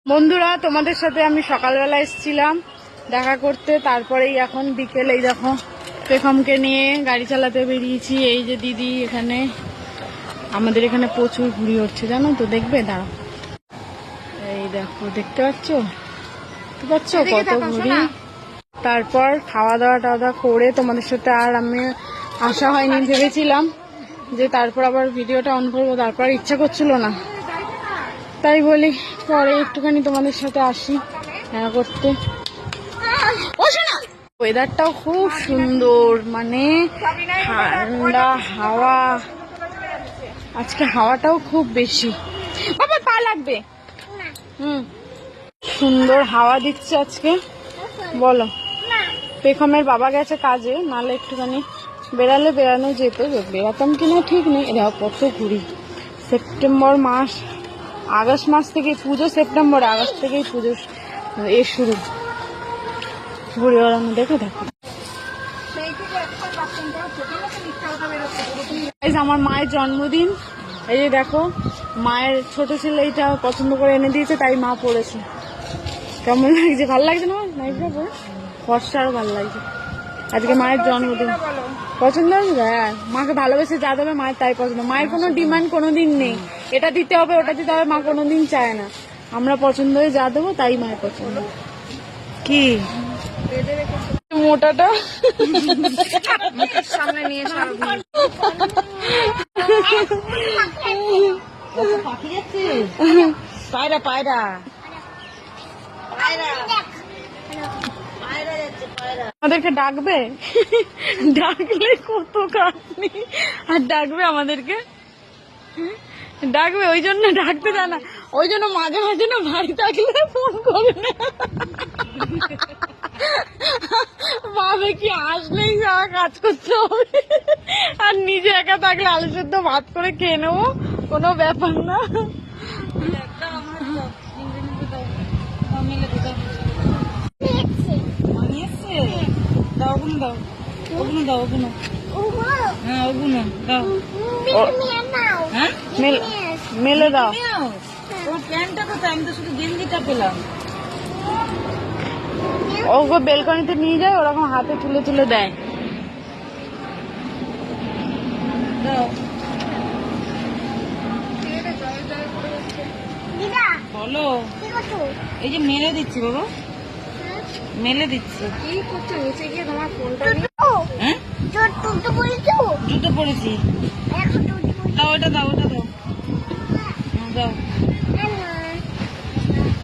বন্ধুরা, তোমাদের সাথে আমি সকালবেলা এসেছিলাম দেখা করতে, তারপরেই এখন বিকেল। এই দেখো পেখমকে নিয়ে গাড়ি চালাতে বেরিয়েছি। এই যে দিদি, এখানে আমাদের এখানে প্রচুর ঘুড়ি উঠছে, জানো তো? দেখবে, দাঁড়াও। এই দেখো, দেখতে পাচ্ছ কত ঘুড়ি। তারপর খাওয়া দাওয়া করে তোমাদের সাথে আর আমি আসা হয়নি, ভেবেছিলাম যে তারপর আবার ভিডিওটা অন করবো, তারপর ইচ্ছা করছিল না, তাই বলি পরে একটুখানি তোমাদের সাথে আসি দেখা করতে। ওয়েদারটাও খুব সুন্দর, মানে ঠান্ডা হাওয়া, আজকে হাওয়াটাও খুব বেশি। বাবা পা লাগবে। সুন্দর হাওয়া দিচ্ছে আজকে। বলো, পেখমের বাবা গেছে কাজে, নালে একটুখানি বেরানো যেত, বেরাতাম কিনা ঠিক নেই। এরা কত ঘুরি। সেপ্টেম্বর মাস, আগস্ট মাস থেকে পুজো, সেপ্টেম্বর আগস্ট থেকেই পুজো শুরু ঘুরে বেড়ানো। দেখো আমার মায়ের জন্মদিন। এই যে দেখো, মায়ের ছোট ছেলে এইটা পছন্দ করে এনে দিয়েছে, তাই মা পড়েছে। কেমন লাগছে? ভালো লাগছে না নাইটটা পরে? ফর্সা আরো ভালো লাগছে। আজকে মায়ের জন্মদিন, পছন্দ হয়েছে। হ্যাঁ, মাকে ভালোবেসে যা দেবে মায়ের তাই পছন্দ। মায়ের কোনো ডিমান্ড কোনোদিন নেই, এটা দিতে হবে ওটা দিতে হবে, মা কোনোদিন চায় না। আমরা পছন্দ হয়ে যা দেবো তাই মায়ের পছন্দ। কি মোটাটা সামনে নিয়ে পায়রা পায়রা আমাদেরকে ডাকবে, ডাকলে কত কাটনি। আর ডাকবে আমাদেরকে, ডাকবে, ওই জন্য ডাকতে জানা, ওই জন্য মাঝে মাঝে না ভাই থাকলে ফোন করবে না, ভাবে কি আসলেই যা কাজ করতে হবে, আর নিজে একা থাকলে আলু সেদ্ধ ভাত করে খেয়ে নেবো, কোনো ব্যাপার না। মেলে দাও। প্যান্টটা কোথায়? আমি তো শুধু গেঞ্জিটা পেলাম। ওকে বেলকনিতে নিয়ে যায়, ওরকম হাতে তুলে তুলে দেয়। বলো, এই যে মেলে দিচ্ছি বাবা, মেলে দিচ্ছি। কি করছো? নিচে গিয়ে তোমার ফোনটা হ্যাঁ জুতো পরেছি। দাও, ওটা দাও, ওটা দাও, দাও।